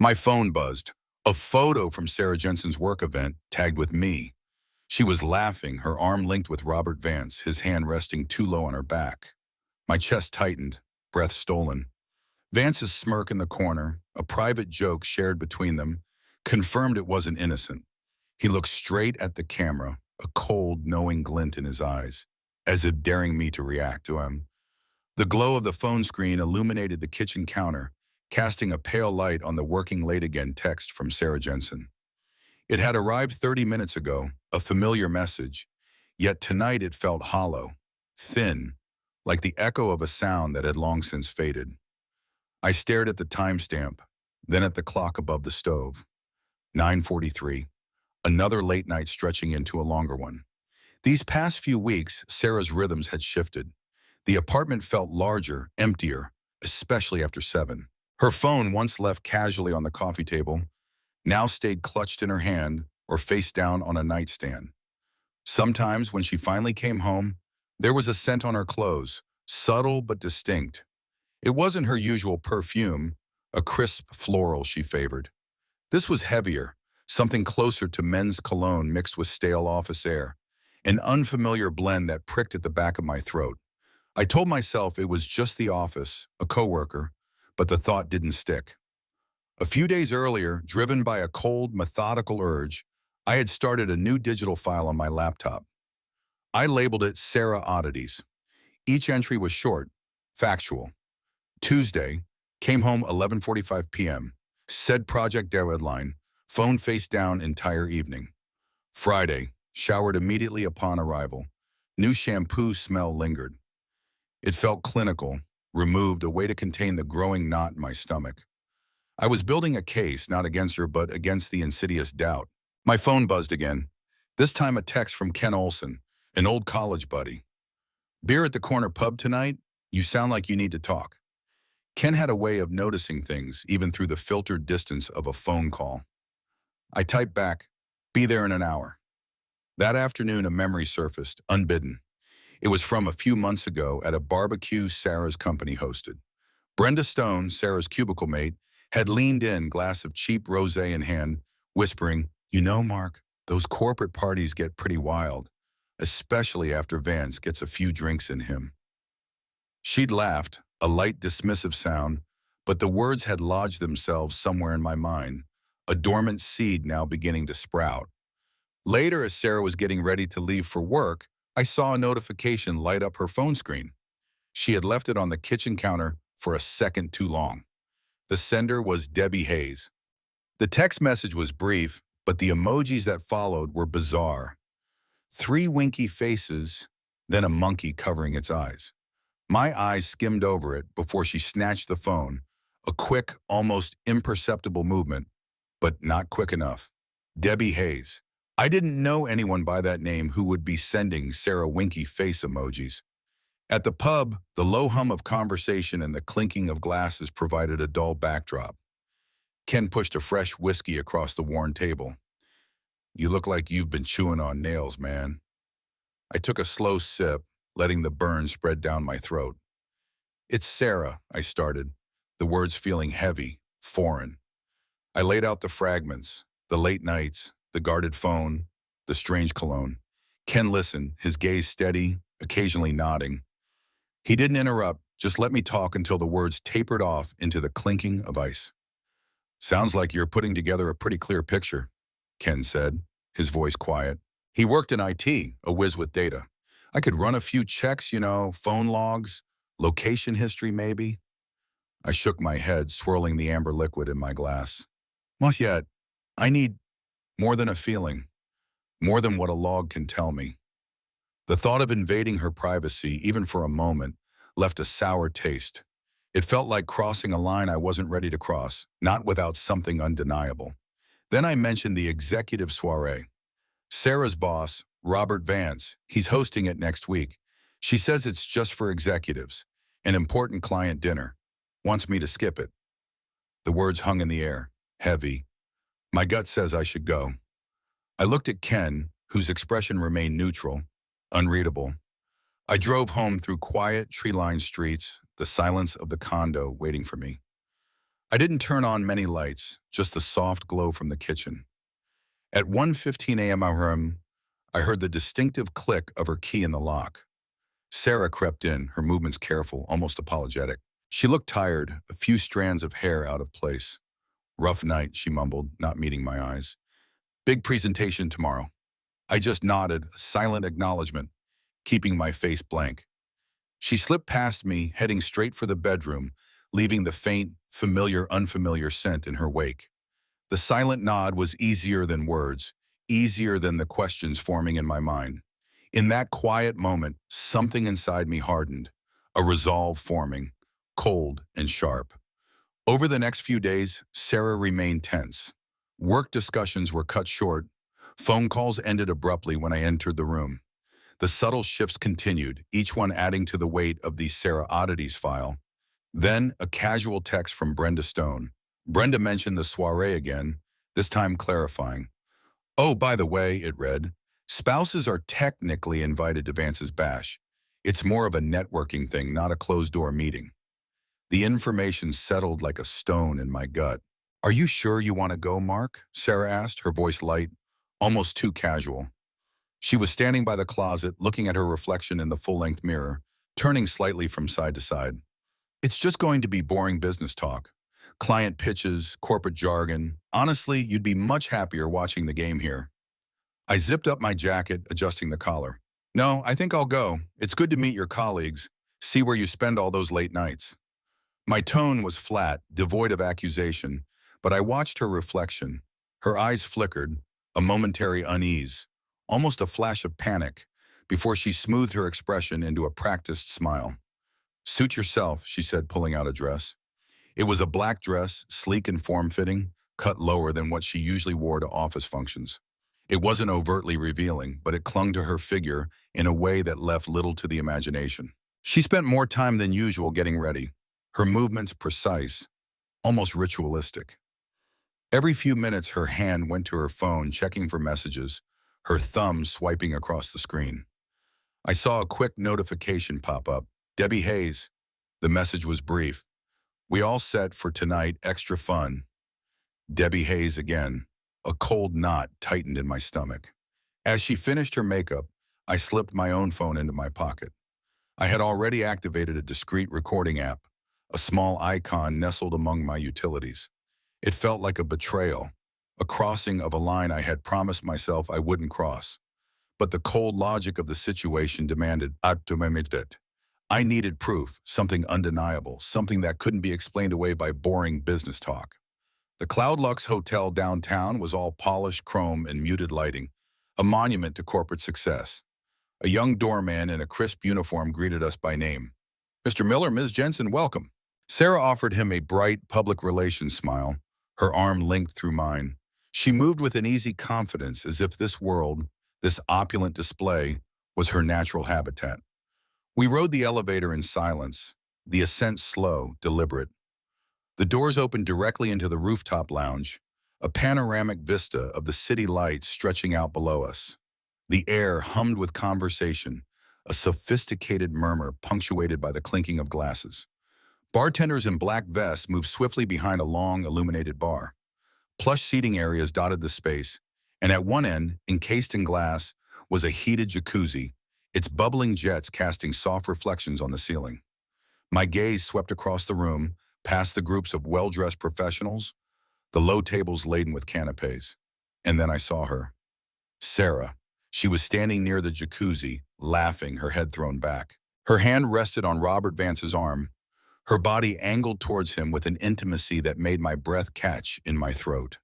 My phone buzzed. A photo from Sarah Jensen's work event, tagged with me. She was laughing, her arm linked with Robert Vance, his hand resting too low on her back. My chest tightened, breath stolen. Vance's smirk in the corner, a private joke shared between them, confirmed it wasn't innocent. He looked straight at the camera, a cold, knowing glint in his eyes, as if daring me to react to him. The glow of the phone screen illuminated the kitchen counter, casting a pale light on the "working late again" text from Sarah Jensen. It had arrived 30 minutes ago, a familiar message, yet tonight it felt hollow, thin, like the echo of a sound that had long since faded. I stared at the timestamp, then at the clock above the stove. 9:43, another late night stretching into a longer one. These past few weeks, Sarah's rhythms had shifted. The apartment felt larger, emptier, especially after 7. Her phone, once left casually on the coffee table, now stayed clutched in her hand or face down on a nightstand. Sometimes, when she finally came home, there was a scent on her clothes, subtle but distinct. It wasn't her usual perfume, a crisp floral she favored. This was heavier, something closer to men's cologne mixed with stale office air, an unfamiliar blend that pricked at the back of my throat. I told myself it was just the office, a coworker, but the thought didn't stick. A few days earlier, driven by a cold, methodical urge, I had started a new digital file on my laptop. I labeled it Sarah Oddities. Each entry was short, factual. Tuesday, came home 11:45 p.m., said project deadline, phone face down entire evening. Friday, showered immediately upon arrival. New shampoo smell lingered. It felt clinical, removed, a way to contain the growing knot in my stomach. I was building a case, not against her, but against the insidious doubt. My phone buzzed again, this time a text from Ken Olson, an old college buddy. "Beer at the corner pub tonight? You sound like you need to talk." Ken had a way of noticing things, even through the filtered distance of a phone call. I typed back, "Be there in an hour." That afternoon, a memory surfaced, unbidden. It was from a few months ago at a barbecue Sarah's company hosted. Brenda Stone, Sarah's cubicle mate, had leaned in, glass of cheap rosé in hand, whispering, "You know, Mark, those corporate parties get pretty wild, especially after Vance gets a few drinks in him." She'd laughed, a light dismissive sound, but the words had lodged themselves somewhere in my mind, a dormant seed now beginning to sprout. Later, as Sarah was getting ready to leave for work, I saw a notification light up her phone screen. She had left it on the kitchen counter for a second too long. The sender was Debbie Hayes. The text message was brief, but the emojis that followed were bizarre. 3 winky faces, then a monkey covering its eyes. My eyes skimmed over it before she snatched the phone, a quick, almost imperceptible movement, but not quick enough. Debbie Hayes. I didn't know anyone by that name who would be sending Sarah winky face emojis. At the pub, the low hum of conversation and the clinking of glasses provided a dull backdrop. Ken pushed a fresh whiskey across the worn table. "You look like you've been chewing on nails, man." I took a slow sip, letting the burn spread down my throat. "It's Sarah," I started, the words feeling heavy, foreign. I laid out the fragments, the late nights, the guarded phone, the strange cologne. Ken listened, his gaze steady, occasionally nodding. He didn't interrupt, just let me talk until the words tapered off into the clinking of ice. "Sounds like you're putting together a pretty clear picture," Ken said, his voice quiet. He worked in IT, a whiz with data. I could run a few checks, phone logs, location history maybe. I shook my head, swirling the amber liquid in my glass. "Not yet. I need more than a feeling, more than what a log can tell me." The thought of invading her privacy, even for a moment, left a sour taste. It felt like crossing a line I wasn't ready to cross, not without something undeniable. Then I mentioned the executive soiree. Sarah's boss, Robert Vance, he's hosting it next week. She says it's just for executives, an important client dinner. Wants me to skip it. The words hung in the air, heavy. My gut says I should go. I looked at Ken, whose expression remained neutral, unreadable. I drove home through quiet, tree-lined streets, the silence of the condo waiting for me. I didn't turn on many lights, just the soft glow from the kitchen. At 1:15 a.m. I heard the distinctive click of her key in the lock. Sarah crept in, her movements careful, almost apologetic. She looked tired, a few strands of hair out of place. "Rough night," she mumbled, not meeting my eyes. "Big presentation tomorrow." I just nodded, a silent acknowledgement, keeping my face blank. She slipped past me, heading straight for the bedroom, leaving the faint, familiar, unfamiliar scent in her wake. The silent nod was easier than words, easier than the questions forming in my mind. In that quiet moment, something inside me hardened, a resolve forming, cold and sharp. Over the next few days, Sarah remained tense. Work discussions were cut short. Phone calls ended abruptly when I entered the room. The subtle shifts continued, each one adding to the weight of the Sarah Oddities file. Then, a casual text from Brenda Stone. Brenda mentioned the soiree again, this time clarifying. "Oh, by the way," it read, "spouses are technically invited to Vance's bash. It's more of a networking thing, not a closed-door meeting." The information settled like a stone in my gut. "Are you sure you want to go, Mark?" Sarah asked, her voice light, almost too casual. She was standing by the closet, looking at her reflection in the full-length mirror, turning slightly from side to side. "It's just going to be boring business talk. Client pitches, corporate jargon. Honestly, you'd be much happier watching the game here." I zipped up my jacket, adjusting the collar. "No, I think I'll go. It's good to meet your colleagues, see where you spend all those late nights." My tone was flat, devoid of accusation, but I watched her reflection. Her eyes flickered, a momentary unease, almost a flash of panic, before she smoothed her expression into a practiced smile. "Suit yourself," she said, pulling out a dress. It was a black dress, sleek and form-fitting, cut lower than what she usually wore to office functions. It wasn't overtly revealing, but it clung to her figure in a way that left little to the imagination. She spent more time than usual getting ready, her movements precise, almost ritualistic. Every few minutes, her hand went to her phone, checking for messages, her thumb swiping across the screen. I saw a quick notification pop up. "Debbie Hayes." The message was brief. "We all set for tonight, extra fun." Debbie Hayes again. A cold knot tightened in my stomach. As she finished her makeup, I slipped my own phone into my pocket. I had already activated a discreet recording app, a small icon nestled among my utilities. It felt like a betrayal, a crossing of a line I had promised myself I wouldn't cross. But the cold logic of the situation demanded it. I needed proof, something undeniable, something that couldn't be explained away by boring business talk. The Cloud Lux Hotel downtown was all polished chrome and muted lighting, a monument to corporate success. A young doorman in a crisp uniform greeted us by name. "Mr. Miller, Ms. Jensen, welcome." Sarah offered him a bright public relations smile, her arm linked through mine. She moved with an easy confidence, as if this world, this opulent display, was her natural habitat. We rode the elevator in silence, the ascent slow, deliberate. The doors opened directly into the rooftop lounge, a panoramic vista of the city lights stretching out below us. The air hummed with conversation, a sophisticated murmur punctuated by the clinking of glasses. Bartenders in black vests moved swiftly behind a long, illuminated bar. Plush seating areas dotted the space, and at one end, encased in glass, was a heated jacuzzi, its bubbling jets casting soft reflections on the ceiling. My gaze swept across the room, past the groups of well-dressed professionals, the low tables laden with canapes. And then I saw her. Sarah. She was standing near the jacuzzi, laughing, her head thrown back. Her hand rested on Robert Vance's arm, her body angled towards him with an intimacy that made my breath catch in my throat.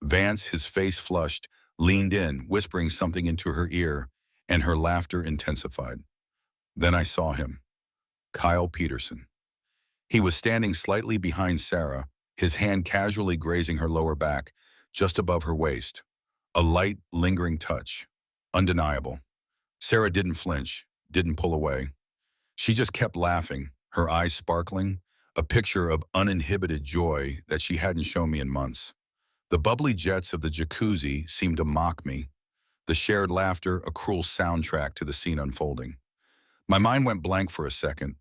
Vance, his face flushed, leaned in, whispering something into her ear, and her laughter intensified. Then I saw him. Kyle Peterson. He was standing slightly behind Sarah, his hand casually grazing her lower back, just above her waist. A light, lingering touch. Undeniable. Sarah didn't flinch, didn't pull away. She just kept laughing, her eyes sparkling, a picture of uninhibited joy that she hadn't shown me in months. The bubbly jets of the jacuzzi seemed to mock me, the shared laughter a cruel soundtrack to the scene unfolding. My mind went blank for a second,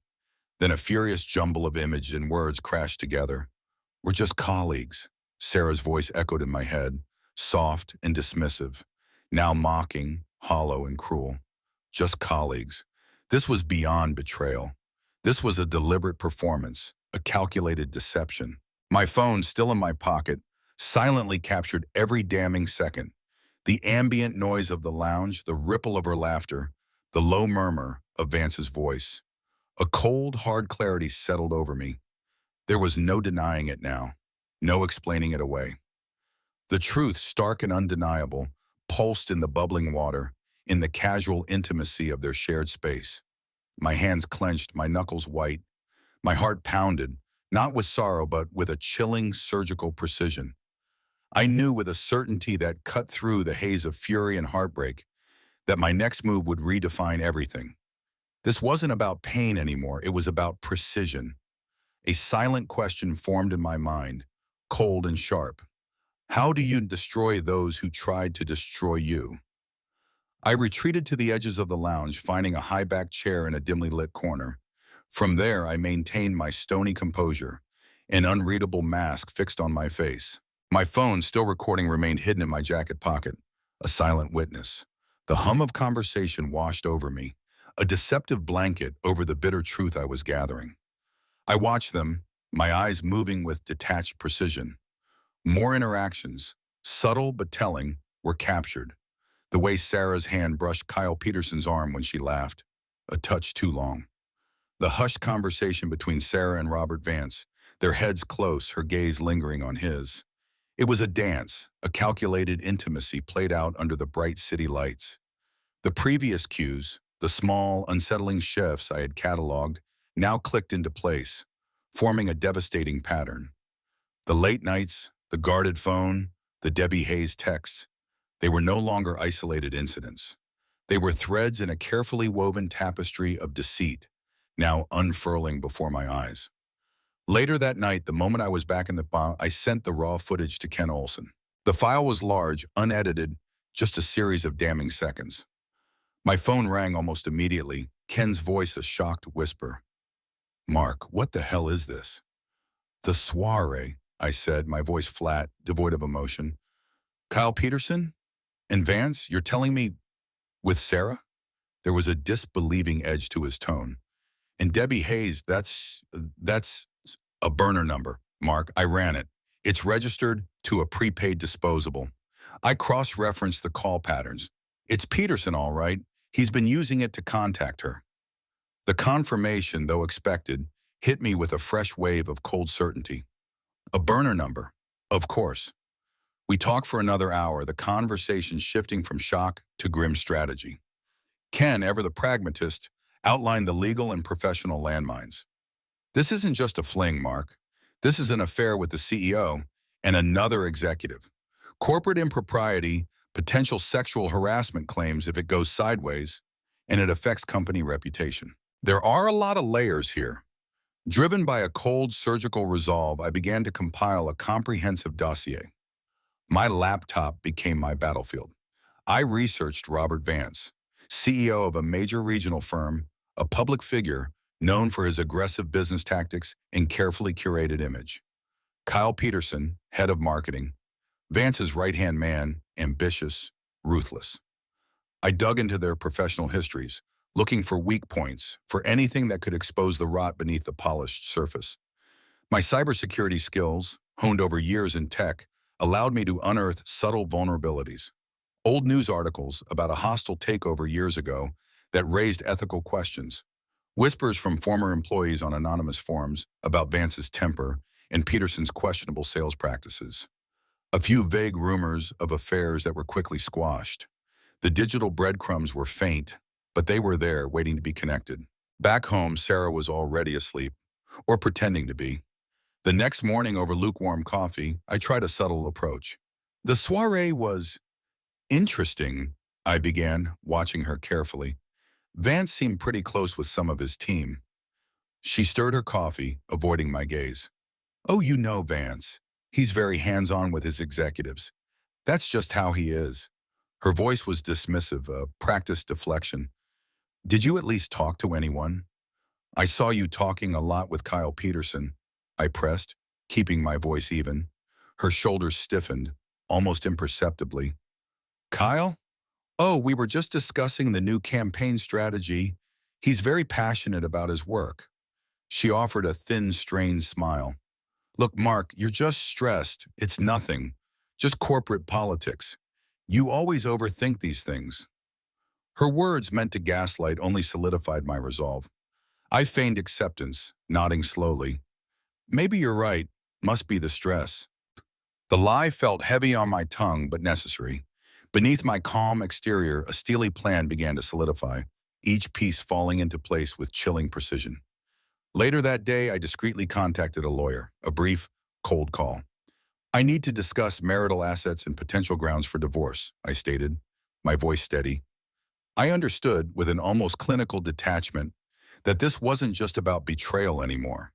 then a furious jumble of images and words crashed together. We're just colleagues. Sarah's voice echoed in my head, soft and dismissive, now mocking, hollow and cruel. Just colleagues. This was beyond betrayal. This was a deliberate performance, a calculated deception. My phone, still in my pocket, silently captured every damning second. The ambient noise of the lounge, the ripple of her laughter, the low murmur of Vance's voice. A cold, hard clarity settled over me. There was no denying it now, no explaining it away. The truth, stark and undeniable, pulsed in the bubbling water, in the casual intimacy of their shared space. My hands clenched, my knuckles white. My heart pounded, not with sorrow but with a chilling, surgical precision. I knew with a certainty that cut through the haze of fury and heartbreak that my next move would redefine everything. This wasn't about pain anymore, it was about precision. A silent question formed in my mind, cold and sharp. How do you destroy those who tried to destroy you? I retreated to the edges of the lounge, finding a high-backed chair in a dimly lit corner. From there, I maintained my stony composure, an unreadable mask fixed on my face. My phone, still recording, remained hidden in my jacket pocket, a silent witness. The hum of conversation washed over me, a deceptive blanket over the bitter truth I was gathering. I watched them, my eyes moving with detached precision. More interactions, subtle but telling, were captured. The way Sarah's hand brushed Kyle Peterson's arm when she laughed, a touch too long. The hushed conversation between Sarah and Robert Vance, their heads close, her gaze lingering on his. It was a dance, a calculated intimacy played out under the bright city lights. The previous cues, the small, unsettling shifts I had cataloged, now clicked into place, forming a devastating pattern. The late nights, the guarded phone, the Debbie Hayes texts, they were no longer isolated incidents. They were threads in a carefully woven tapestry of deceit, now unfurling before my eyes. Later that night, the moment I was back in the bar, I sent the raw footage to Ken Olson. The file was large, unedited, just a series of damning seconds. My phone rang almost immediately, Ken's voice a shocked whisper. "Mark, what the hell is this?" "The soiree," I said, my voice flat, devoid of emotion. "Kyle Peterson? And Vance, you're telling me with Sarah?" There was a disbelieving edge to his tone. "And Debbie Hayes, that's a burner number, Mark. I ran it. It's registered to a prepaid disposable. I cross-referenced the call patterns. It's Peterson, all right. He's been using it to contact her." The confirmation, though expected, hit me with a fresh wave of cold certainty. A burner number, of course. We talked for another hour, the conversation shifting from shock to grim strategy. Ken, ever the pragmatist, outlined the legal and professional landmines. "This isn't just a fling, Mark. This is an affair with the CEO and another executive. Corporate impropriety, potential sexual harassment claims if it goes sideways, and it affects company reputation. There are a lot of layers here." Driven by a cold surgical resolve, I began to compile a comprehensive dossier. My laptop became my battlefield. I researched Robert Vance, CEO of a major regional firm, a public figure known for his aggressive business tactics and carefully curated image. Kyle Peterson, head of marketing, Vance's right-hand man, ambitious, ruthless. I dug into their professional histories, looking for weak points, for anything that could expose the rot beneath the polished surface. My cybersecurity skills, honed over years in tech, allowed me to unearth subtle vulnerabilities. Old news articles about a hostile takeover years ago that raised ethical questions. Whispers from former employees on anonymous forums about Vance's temper and Peterson's questionable sales practices. A few vague rumors of affairs that were quickly squashed. The digital breadcrumbs were faint, but they were there, waiting to be connected. Back home, Sarah was already asleep, or pretending to be. The next morning, over lukewarm coffee, I tried a subtle approach. "The soiree was interesting," I began, watching her carefully. "Vance seemed pretty close with some of his team." She stirred her coffee, avoiding my gaze. "Oh, you know Vance. He's very hands-on with his executives. That's just how he is." Her voice was dismissive, a practiced deflection. "Did you at least talk to anyone?" "I saw you talking a lot with Kyle Peterson," I pressed. keeping my voice even. Her shoulders stiffened, almost imperceptibly. Kyle? Oh, we were just discussing the new campaign strategy. He's very passionate about his work. She offered a thin, strained smile. Look, Mark, you're just stressed. It's nothing. Just corporate politics. You always overthink these things. Her words, meant to gaslight, only solidified my resolve. I feigned acceptance, nodding slowly. Maybe you're right. Must be the stress. The lie felt heavy on my tongue, but necessary. Beneath my calm exterior, a steely plan began to solidify, each piece falling into place with chilling precision. Later that day, I discreetly contacted a lawyer, a brief, cold call. I need to discuss marital assets and potential grounds for divorce, I stated, my voice steady. I understood, with an almost clinical detachment, that this wasn't just about betrayal anymore.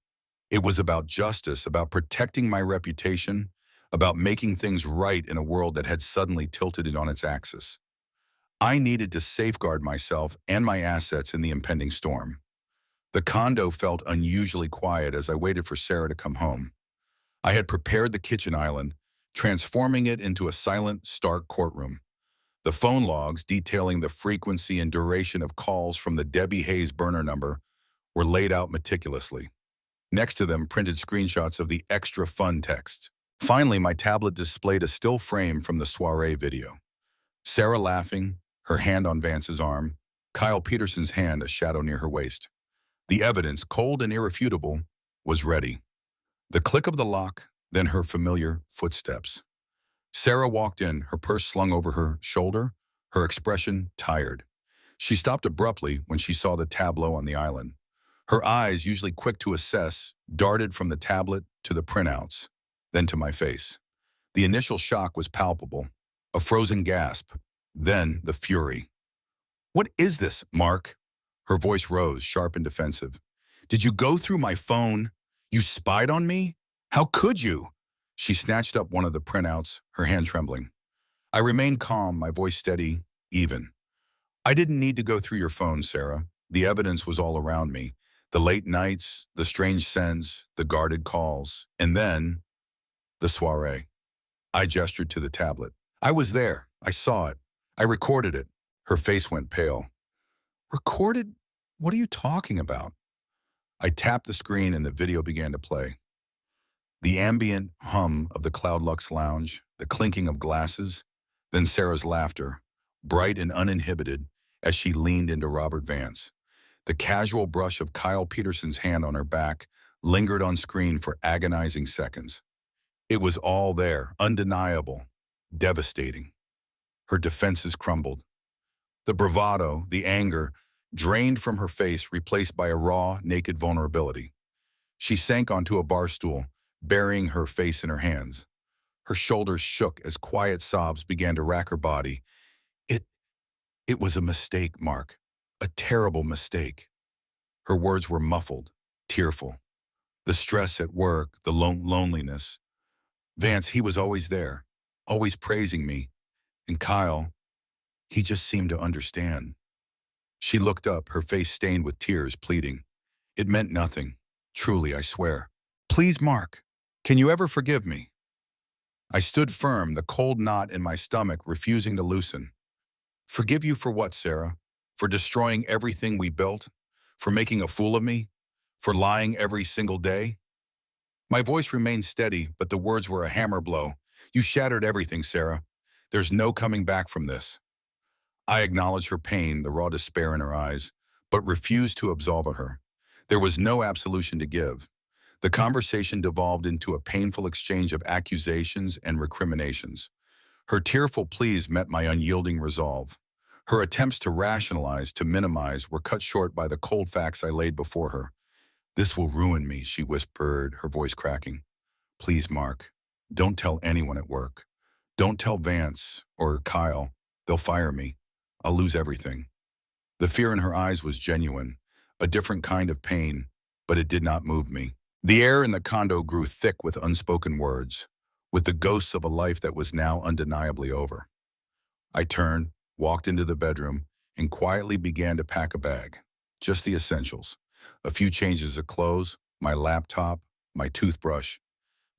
It was about justice, about protecting my reputation, about making things right in a world that had suddenly tilted it on its axis. I needed to safeguard myself and my assets in the impending storm. The condo felt unusually quiet as I waited for Sarah to come home. I had prepared the kitchen island, transforming it into a silent, stark courtroom. The phone logs detailing the frequency and duration of calls from the Debbie Hayes burner number were laid out meticulously. Next to them, printed screenshots of the extra fun text. Finally, my tablet displayed a still frame from the soiree video. Sarah laughing, her hand on Vance's arm, Kyle Peterson's hand a shadow near her waist. The evidence, cold and irrefutable, was ready. The click of the lock, then her familiar footsteps. Sarah walked in, her purse slung over her shoulder, her expression tired. She stopped abruptly when she saw the tableau on the island. Her eyes, usually quick to assess, darted from the tablet to the printouts, then to my face. The initial shock was palpable, a frozen gasp, then the fury. What is this, Mark? Her voice rose, sharp and defensive. Did you go through my phone? You spied on me? How could you? She snatched up one of the printouts, her hand trembling. I remained calm, my voice steady, even. I didn't need to go through your phone, Sarah. The evidence was all around me. The late nights, the strange scents, the guarded calls, and then the soiree. I gestured to the tablet. I was there. I saw it. I recorded it. Her face went pale. Recorded? What are you talking about? I tapped the screen and the video began to play. The ambient hum of the Cloud Lux lounge, the clinking of glasses, then Sarah's laughter, bright and uninhibited, as she leaned into Robert Vance. The casual brush of Kyle Peterson's hand on her back lingered on screen for agonizing seconds. It was all there, undeniable, devastating. Her defenses crumbled. The bravado, the anger, drained from her face, replaced by a raw, naked vulnerability. She sank onto a bar stool, burying her face in her hands. Her shoulders shook as quiet sobs began to rack her body. It was a mistake, Mark. A terrible mistake. Her words were muffled, tearful. The stress at work, the loneliness. Vance, he was always there, always praising me. And Kyle, he just seemed to understand. She looked up, her face stained with tears, pleading. It meant nothing. Truly, I swear. Please, Mark, can you ever forgive me? I stood firm, the cold knot in my stomach refusing to loosen. Forgive you for what, Sarah? For destroying everything we built? For making a fool of me? For lying every single day? My voice remained steady, but the words were a hammer blow. You shattered everything, Sarah. There's no coming back from this. I acknowledged her pain, the raw despair in her eyes, but refused to absolve her. There was no absolution to give. The conversation devolved into a painful exchange of accusations and recriminations. Her tearful pleas met my unyielding resolve. Her attempts to rationalize, to minimize, were cut short by the cold facts I laid before her. This will ruin me, she whispered, her voice cracking. Please, Mark, don't tell anyone at work. Don't tell Vance or Kyle. They'll fire me. I'll lose everything. The fear in her eyes was genuine, a different kind of pain, but it did not move me. The air in the condo grew thick with unspoken words, with the ghosts of a life that was now undeniably over. I turned, walked into the bedroom, and quietly began to pack a bag. Just the essentials. A few changes of clothes, my laptop, my toothbrush.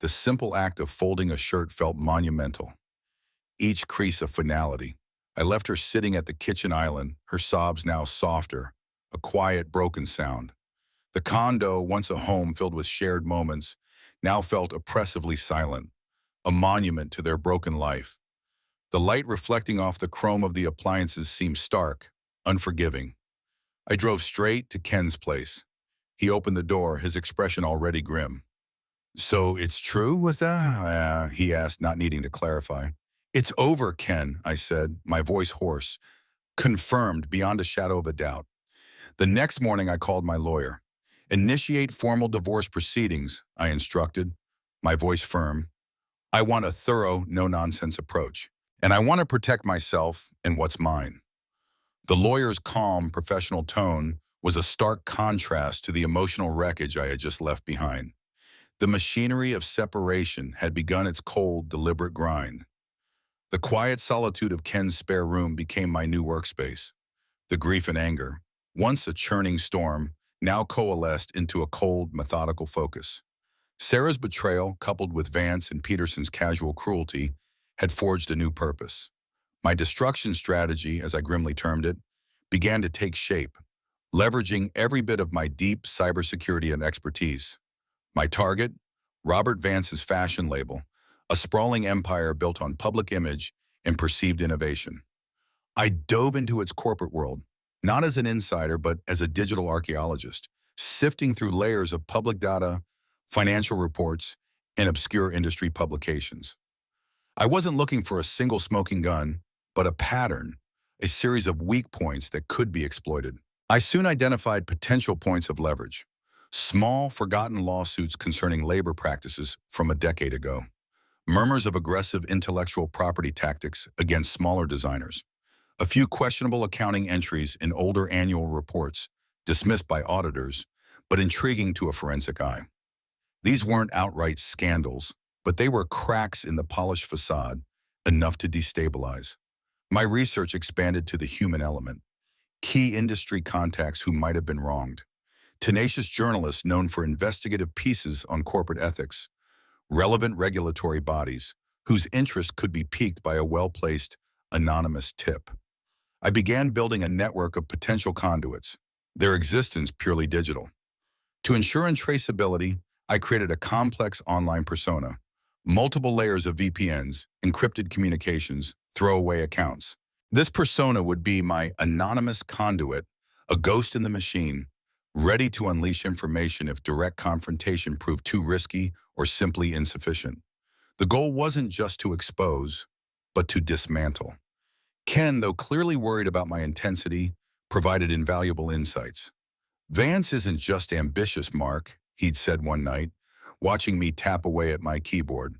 The simple act of folding a shirt felt monumental, each crease a finality. I left her sitting at the kitchen island, her sobs now softer, a quiet, broken sound. The condo, once a home filled with shared moments, now felt oppressively silent, a monument to their broken life. The light reflecting off the chrome of the appliances seemed stark, unforgiving. I drove straight to Ken's place. He opened the door, his expression already grim. "So it's true, was that?" He asked, not needing to clarify. "It's over, Ken," I said, my voice hoarse. "Confirmed beyond a shadow of a doubt." The next morning I called my lawyer. "Initiate formal divorce proceedings," I instructed, my voice firm. "I want a thorough, no-nonsense approach. And I want to protect myself and what's mine." The lawyer's calm, professional tone was a stark contrast to the emotional wreckage I had just left behind. The machinery of separation had begun its cold, deliberate grind. The quiet solitude of Ken's spare room became my new workspace. The grief and anger, once a churning storm, now coalesced into a cold, methodical focus. Sarah's betrayal, coupled with Vance and Peterson's casual cruelty, had forged a new purpose. My destruction strategy, as I grimly termed it, began to take shape, leveraging every bit of my deep cybersecurity and expertise. My target? Robert Vance's fashion label, a sprawling empire built on public image and perceived innovation. I dove into its corporate world, not as an insider, but as a digital archaeologist, sifting through layers of public data, financial reports, and obscure industry publications. I wasn't looking for a single smoking gun, but a pattern, a series of weak points that could be exploited. I soon identified potential points of leverage. Small, forgotten lawsuits concerning labor practices from a decade ago. Murmurs of aggressive intellectual property tactics against smaller designers. A few questionable accounting entries in older annual reports, dismissed by auditors, but intriguing to a forensic eye. These weren't outright scandals, but they were cracks in the polished facade, enough to destabilize. My research expanded to the human element. Key industry contacts who might have been wronged. Tenacious journalists known for investigative pieces on corporate ethics. Relevant regulatory bodies whose interest could be piqued by a well-placed, anonymous tip. I began building a network of potential conduits, their existence purely digital. To ensure traceability, I created a complex online persona, multiple layers of VPNs, encrypted communications, throwaway accounts. This persona would be my anonymous conduit, a ghost in the machine, ready to unleash information if direct confrontation proved too risky or simply insufficient. The goal wasn't just to expose, but to dismantle. Ken, though clearly worried about my intensity, provided invaluable insights. "Vance isn't just ambitious, Mark," he'd said one night, watching me tap away at my keyboard.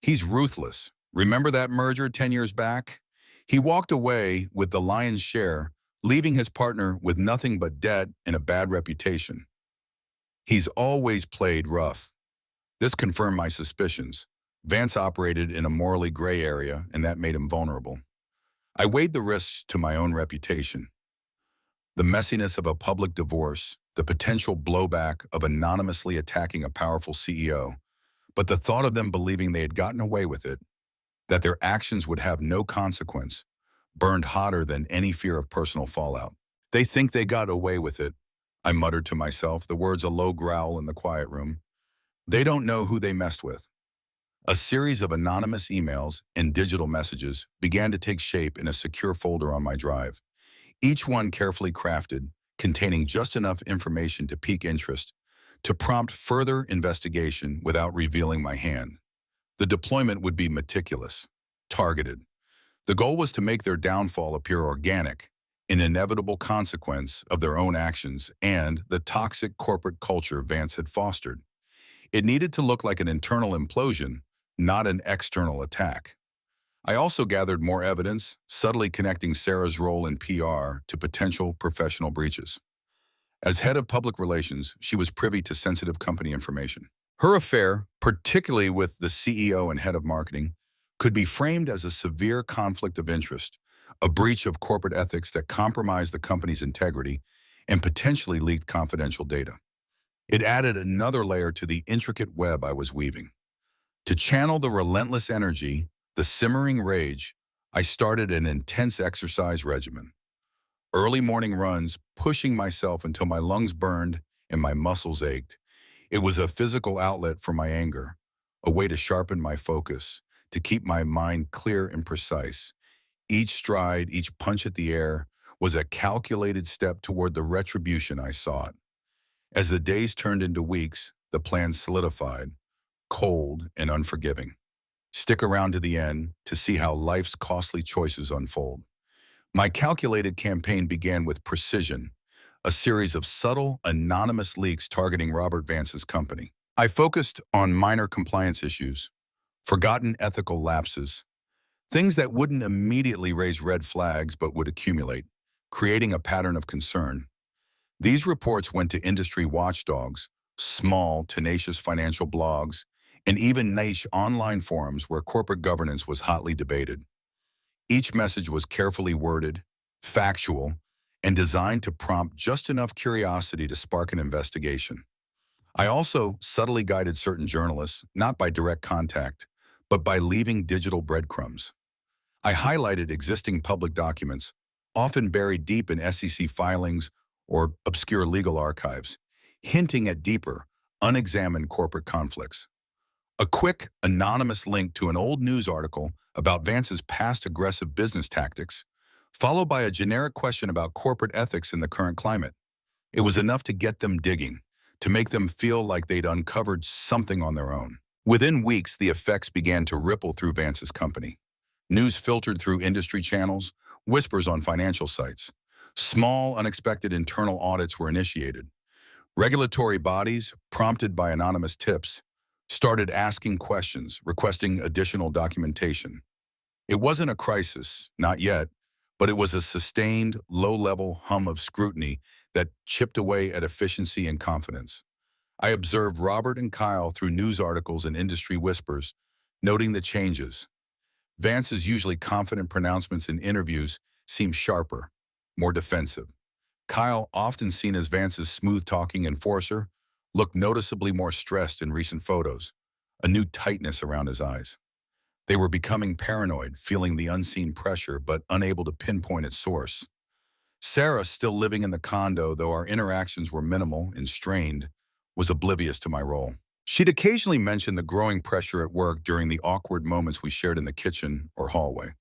"He's ruthless. Remember that merger 10 years back? He walked away with the lion's share, leaving his partner with nothing but debt and a bad reputation. He's always played rough." This confirmed my suspicions. Vance operated in a morally gray area, and that made him vulnerable. I weighed the risks to my own reputation. The messiness of a public divorce, the potential blowback of anonymously attacking a powerful CEO, but the thought of them believing they had gotten away with it, that their actions would have no consequence, burned hotter than any fear of personal fallout. "They think they got away with it," I muttered to myself, the words a low growl in the quiet room. "They don't know who they messed with." A series of anonymous emails and digital messages began to take shape in a secure folder on my drive, each one carefully crafted, containing just enough information to pique interest, to prompt further investigation without revealing my hand. The deployment would be meticulous, targeted. The goal was to make their downfall appear organic, an inevitable consequence of their own actions and the toxic corporate culture Vance had fostered. It needed to look like an internal implosion, not an external attack. I also gathered more evidence, subtly connecting Sarah's role in PR to potential professional breaches. As head of public relations, she was privy to sensitive company information. Her affair, particularly with the CEO and head of marketing, could be framed as a severe conflict of interest, a breach of corporate ethics that compromised the company's integrity and potentially leaked confidential data. It added another layer to the intricate web I was weaving. To channel the relentless energy, the simmering rage, I started an intense exercise regimen. Early morning runs, pushing myself until my lungs burned and my muscles ached. It was a physical outlet for my anger, a way to sharpen my focus, to keep my mind clear and precise. Each stride, each punch at the air was a calculated step toward the retribution I sought. As the days turned into weeks, the plan solidified, cold and unforgiving. Stick around to the end to see how life's costly choices unfold. My calculated campaign began with precision, a series of subtle, anonymous leaks targeting Robert Vance's company. I focused on minor compliance issues, forgotten ethical lapses, things that wouldn't immediately raise red flags but would accumulate, creating a pattern of concern. These reports went to industry watchdogs, small, tenacious financial blogs, and even niche online forums where corporate governance was hotly debated. Each message was carefully worded, factual, and designed to prompt just enough curiosity to spark an investigation. I also subtly guided certain journalists, not by direct contact, but by leaving digital breadcrumbs. I highlighted existing public documents, often buried deep in SEC filings or obscure legal archives, hinting at deeper, unexamined corporate conflicts. A quick, anonymous link to an old news article about Vance's past aggressive business tactics, followed by a generic question about corporate ethics in the current climate. It was enough to get them digging, to make them feel like they'd uncovered something on their own. Within weeks, the effects began to ripple through Vance's company. News filtered through industry channels, whispers on financial sites. Small, unexpected internal audits were initiated. Regulatory bodies, prompted by anonymous tips, started asking questions, requesting additional documentation. It wasn't a crisis, not yet, but it was a sustained, low-level hum of scrutiny that chipped away at efficiency and confidence. I observed Robert and Kyle through news articles and industry whispers, noting the changes. Vance's usually confident pronouncements in interviews seemed sharper, more defensive. Kyle, often seen as Vance's smooth-talking enforcer, looked noticeably more stressed in recent photos, a new tightness around his eyes. They were becoming paranoid, feeling the unseen pressure but unable to pinpoint its source. Sarah, still living in the condo, though our interactions were minimal and strained, was oblivious to my role. She'd occasionally mention the growing pressure at work during the awkward moments we shared in the kitchen or hallway.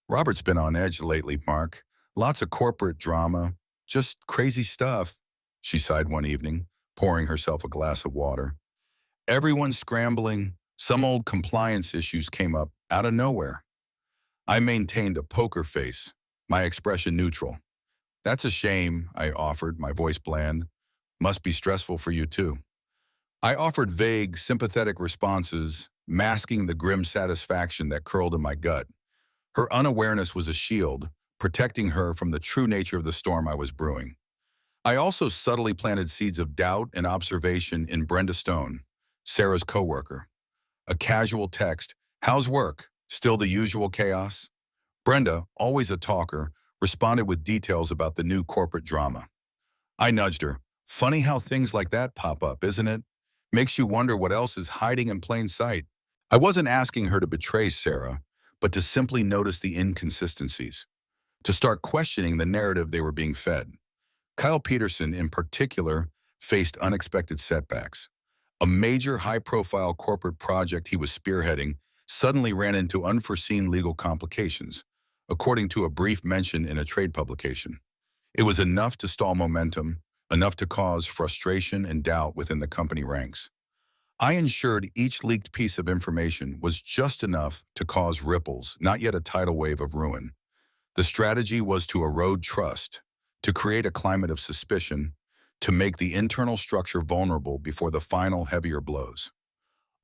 "Robert's been on edge lately, Mark. Lots of corporate drama. Just crazy stuff," she sighed one evening, pouring herself a glass of water. "Everyone's scrambling. Some old compliance issues came up out of nowhere." I maintained a poker face, my expression neutral. "That's a shame," I offered, my voice bland. "Must be stressful for you too." I offered vague, sympathetic responses, masking the grim satisfaction that curled in my gut. Her unawareness was a shield, protecting her from the true nature of the storm I was brewing. I also subtly planted seeds of doubt and observation in Brenda Stone, Sarah's coworker. A casual text, "How's work? Still the usual chaos?" Brenda, always a talker, responded with details about the new corporate drama. I nudged her. "Funny how things like that pop up, isn't it? Makes you wonder what else is hiding in plain sight." I wasn't asking her to betray Sarah, but to simply notice the inconsistencies, to start questioning the narrative they were being fed. Kyle Peterson, in particular, faced unexpected setbacks. A major high-profile corporate project he was spearheading suddenly ran into unforeseen legal complications, according to a brief mention in a trade publication. It was enough to stall momentum, enough to cause frustration and doubt within the company ranks. I ensured each leaked piece of information was just enough to cause ripples, not yet a tidal wave of ruin. The strategy was to erode trust, to create a climate of suspicion, to make the internal structure vulnerable before the final heavier blows.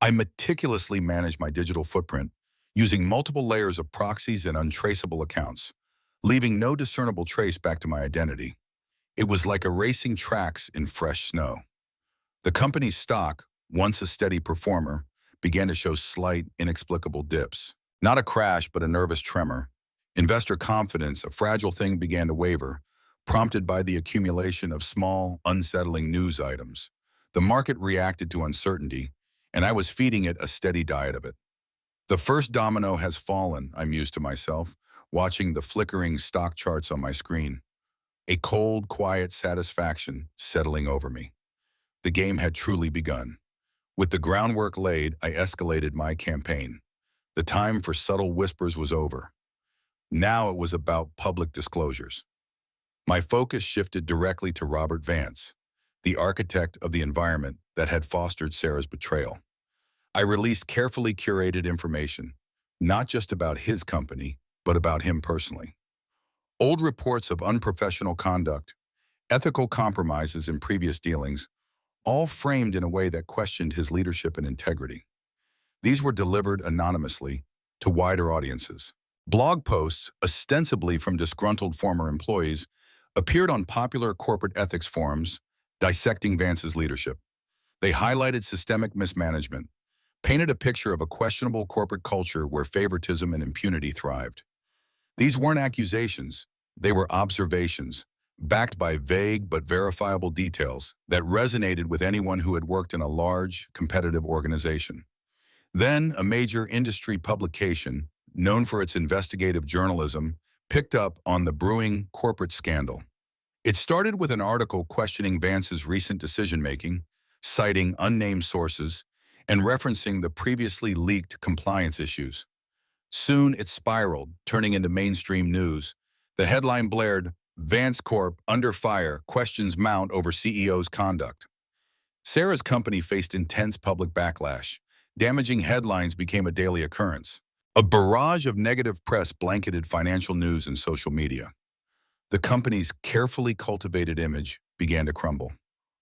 I meticulously managed my digital footprint, using multiple layers of proxies and untraceable accounts, leaving no discernible trace back to my identity. It was like erasing tracks in fresh snow. The company's stock, once a steady performer, began to show slight, inexplicable dips. Not a crash, but a nervous tremor. Investor confidence, a fragile thing, began to waver, prompted by the accumulation of small, unsettling news items. The market reacted to uncertainty, and I was feeding it a steady diet of it. The first domino has fallen, I mused to myself, watching the flickering stock charts on my screen. A cold, quiet satisfaction settling over me. The game had truly begun. With the groundwork laid, I escalated my campaign. The time for subtle whispers was over. Now it was about public disclosures. My focus shifted directly to Robert Vance, the architect of the environment that had fostered Sarah's betrayal. I released carefully curated information, not just about his company, but about him personally. Old reports of unprofessional conduct, ethical compromises in previous dealings, all framed in a way that questioned his leadership and integrity. These were delivered anonymously to wider audiences. Blog posts, ostensibly from disgruntled former employees, appeared on popular corporate ethics forums dissecting Vance's leadership. They highlighted systemic mismanagement, painted a picture of a questionable corporate culture where favoritism and impunity thrived. These weren't accusations, they were observations, backed by vague but verifiable details that resonated with anyone who had worked in a large, competitive organization. Then, a major industry publication, known for its investigative journalism, picked up on the brewing corporate scandal. It started with an article questioning Vance's recent decision-making, citing unnamed sources, and referencing the previously leaked compliance issues. Soon it spiraled, turning into mainstream news. The headline blared, "Vance Corp under fire, questions mount over CEO's conduct." Sarah's company faced intense public backlash. Damaging headlines became a daily occurrence. A barrage of negative press blanketed financial news and social media. The company's carefully cultivated image began to crumble.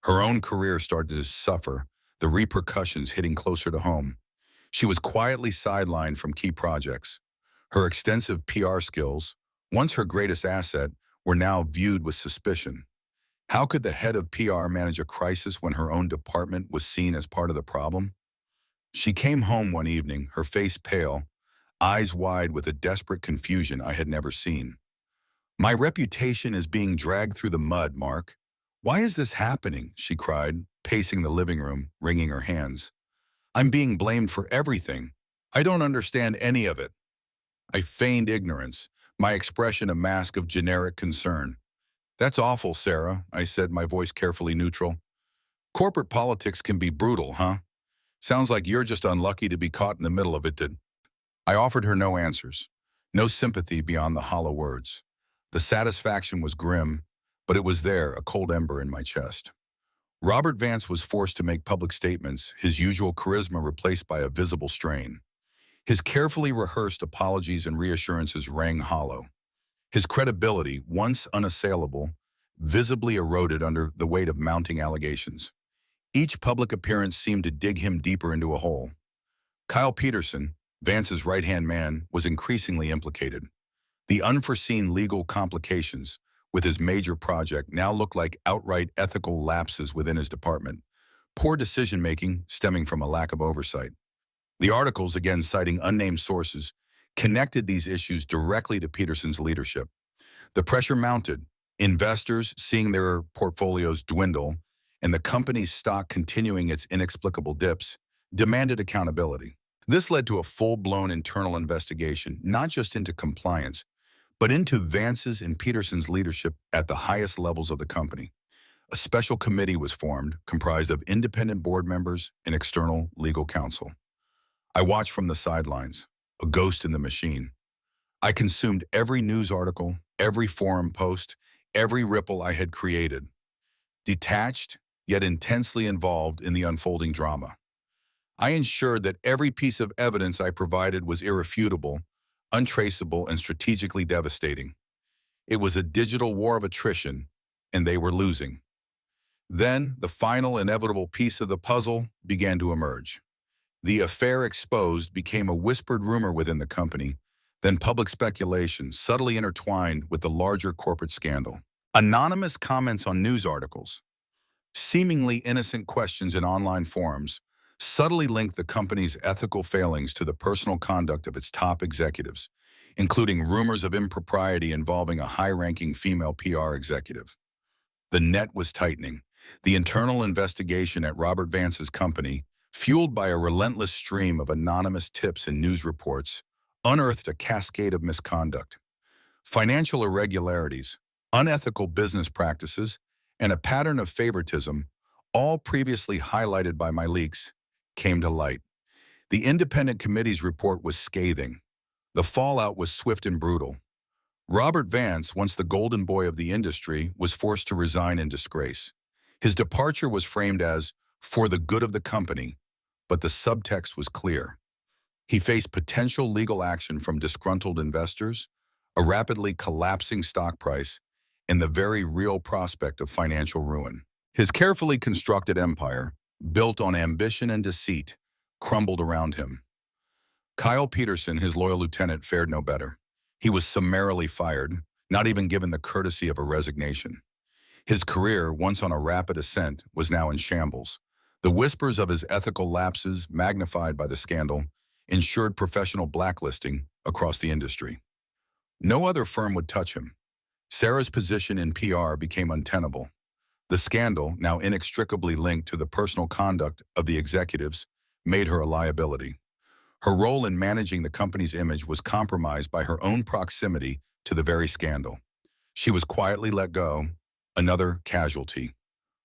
Her own career started to suffer, the repercussions hitting closer to home. She was quietly sidelined from key projects. Her extensive PR skills, once her greatest asset, were now viewed with suspicion. How could the head of PR manage a crisis when her own department was seen as part of the problem? She came home one evening, her face pale, eyes wide with a desperate confusion I had never seen. "My reputation is being dragged through the mud, Mark. Why is this happening?" she cried, pacing the living room, wringing her hands. "I'm being blamed for everything. I don't understand any of it." I feigned ignorance, my expression a mask of generic concern. "That's awful, Sarah," I said, my voice carefully neutral. "Corporate politics can be brutal, huh? Sounds like you're just unlucky to be caught in the middle of it." I offered her no answers, no sympathy beyond the hollow words. The satisfaction was grim, but it was there, a cold ember in my chest. Robert Vance was forced to make public statements, his usual charisma replaced by a visible strain. His carefully rehearsed apologies and reassurances rang hollow. His credibility, once unassailable, visibly eroded under the weight of mounting allegations. Each public appearance seemed to dig him deeper into a hole. Kyle Peterson, Vance's right-hand man, was increasingly implicated. The unforeseen legal complications with his major project now looked like outright ethical lapses within his department, poor decision-making stemming from a lack of oversight. The articles, again citing unnamed sources, connected these issues directly to Peterson's leadership. The pressure mounted, investors seeing their portfolios dwindle, and the company's stock continuing its inexplicable dips, demanded accountability. This led to a full-blown internal investigation, not just into compliance, but into Vance's and Peterson's leadership at the highest levels of the company. A special committee was formed, comprised of independent board members and external legal counsel. I watched from the sidelines, a ghost in the machine. I consumed every news article, every forum post, every ripple I had created, detached, yet intensely involved in the unfolding drama. I ensured that every piece of evidence I provided was irrefutable, untraceable, and strategically devastating. It was a digital war of attrition, and they were losing. Then, the final inevitable piece of the puzzle began to emerge. The affair exposed became a whispered rumor within the company, then public speculation subtly intertwined with the larger corporate scandal. Anonymous comments on news articles, seemingly innocent questions in online forums, subtly linked the company's ethical failings to the personal conduct of its top executives, including rumors of impropriety involving a high-ranking female PR executive. The net was tightening. The internal investigation at Robert Vance's company, fueled by a relentless stream of anonymous tips and news reports, unearthed a cascade of misconduct. Financial irregularities, unethical business practices, and a pattern of favoritism, all previously highlighted by my leaks, came to light. The independent committee's report was scathing. The fallout was swift and brutal. Robert Vance, once the golden boy of the industry, was forced to resign in disgrace. His departure was framed as for the good of the company, but the subtext was clear. He faced potential legal action from disgruntled investors, a rapidly collapsing stock price, and the very real prospect of financial ruin. His carefully constructed empire, built on ambition and deceit, crumbled around him. Kyle Peterson, his loyal lieutenant, fared no better. He was summarily fired, not even given the courtesy of a resignation. His career, once on a rapid ascent, was now in shambles. The whispers of his ethical lapses, magnified by the scandal, ensured professional blacklisting across the industry. No other firm would touch him. Sarah's position in PR became untenable. The scandal, now inextricably linked to the personal conduct of the executives, made her a liability. Her role in managing the company's image was compromised by her own proximity to the very scandal. She was quietly let go, another casualty.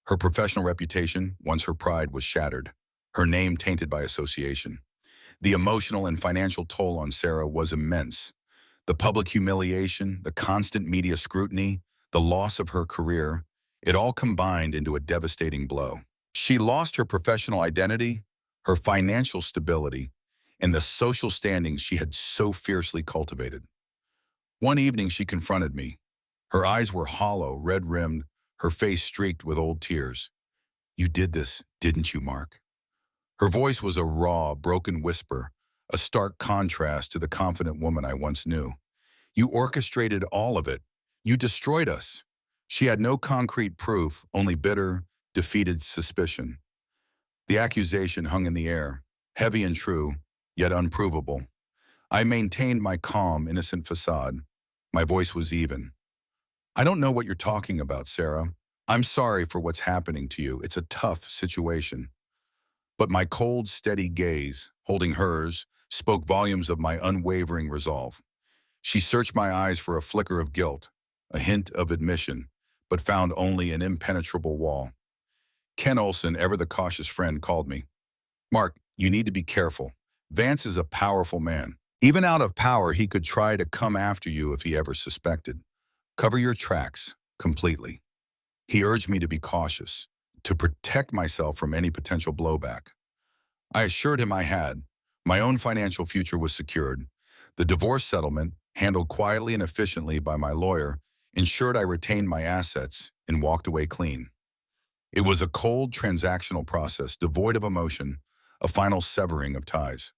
Her professional reputation, once her pride, was shattered, her name tainted by association. The emotional and financial toll on Sarah was immense. The public humiliation, the constant media scrutiny, the loss of her career, it all combined into a devastating blow. She lost her professional identity, her financial stability, and the social standing she had so fiercely cultivated. One evening she confronted me. Her eyes were hollow, red-rimmed, her face streaked with old tears. "You did this, didn't you, Mark?" Her voice was a raw, broken whisper, a stark contrast to the confident woman I once knew. "You orchestrated all of it. You destroyed us." She had no concrete proof, only bitter, defeated suspicion. The accusation hung in the air, heavy and true, yet unprovable. I maintained my calm, innocent facade. My voice was even. "I don't know what you're talking about, Sarah. I'm sorry for what's happening to you. It's a tough situation." But my cold, steady gaze, holding hers, spoke volumes of my unwavering resolve. She searched my eyes for a flicker of guilt, a hint of admission, but found only an impenetrable wall. Ken Olson, ever the cautious friend, called me. "Mark, you need to be careful. Vance is a powerful man. Even out of power, he could try to come after you if he ever suspected. Cover your tracks completely." He urged me to be cautious, to protect myself from any potential blowback. I assured him I had. My own financial future was secured. The divorce settlement, handled quietly and efficiently by my lawyer, ensured I retained my assets and walked away clean. It was a cold, transactional process, devoid of emotion, a final severing of ties.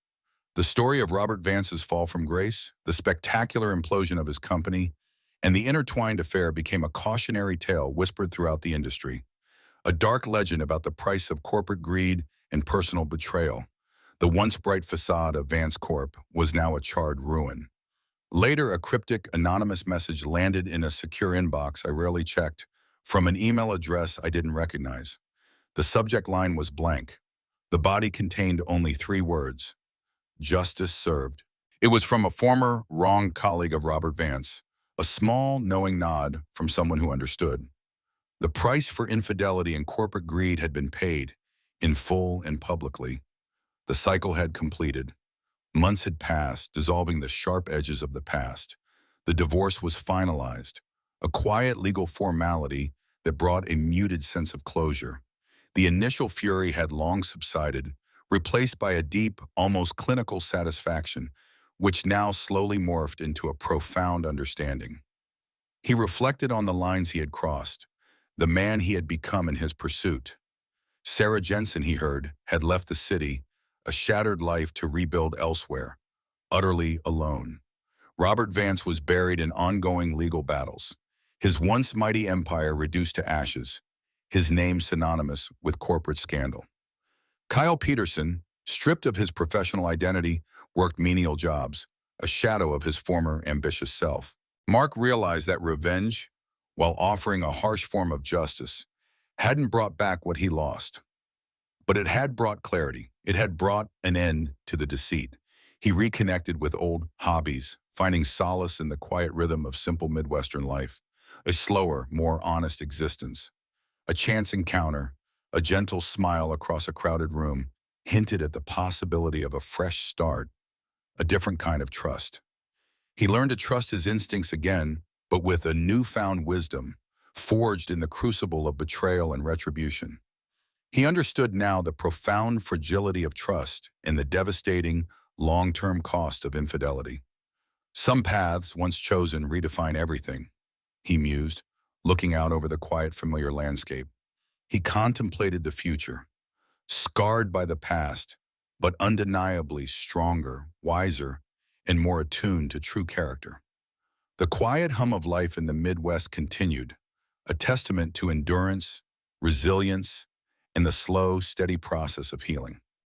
The story of Robert Vance's fall from grace, the spectacular implosion of his company, and the intertwined affair became a cautionary tale whispered throughout the industry, a dark legend about the price of corporate greed and personal betrayal. The once bright facade of Vance Corp was now a charred ruin. Later, a cryptic, anonymous message landed in a secure inbox I rarely checked, from an email address I didn't recognize. The subject line was blank. The body contained only 3 words: "Justice served." It was from a former, wronged colleague of Robert Vance, a small, knowing nod from someone who understood. The price for infidelity and corporate greed had been paid, in full and publicly. The cycle had completed. Months had passed, dissolving the sharp edges of the past. The divorce was finalized, a quiet legal formality that brought a muted sense of closure. The initial fury had long subsided, replaced by a deep, almost clinical satisfaction, which now slowly morphed into a profound understanding. He reflected on the lines he had crossed, the man he had become in his pursuit. Sarah Jensen, he heard, had left the city, a shattered life to rebuild elsewhere, utterly alone. Robert Vance was buried in ongoing legal battles, his once mighty empire reduced to ashes, his name synonymous with corporate scandal. Kyle Peterson, stripped of his professional identity, worked menial jobs, a shadow of his former ambitious self. Mark realized that revenge, while offering a harsh form of justice, hadn't brought back what he lost. But it had brought clarity. It had brought an end to the deceit. He reconnected with old hobbies, finding solace in the quiet rhythm of simple Midwestern life, a slower, more honest existence. A chance encounter, a gentle smile across a crowded room, hinted at the possibility of a fresh start, a different kind of trust. He learned to trust his instincts again, but with a newfound wisdom, forged in the crucible of betrayal and retribution. He understood now the profound fragility of trust and the devastating, long-term cost of infidelity. Some paths, once chosen, redefine everything, he mused, looking out over the quiet, familiar landscape. He contemplated the future, scarred by the past, but undeniably stronger, wiser, and more attuned to true character. The quiet hum of life in the Midwest continued, a testament to endurance, resilience, and the slow, steady process of healing.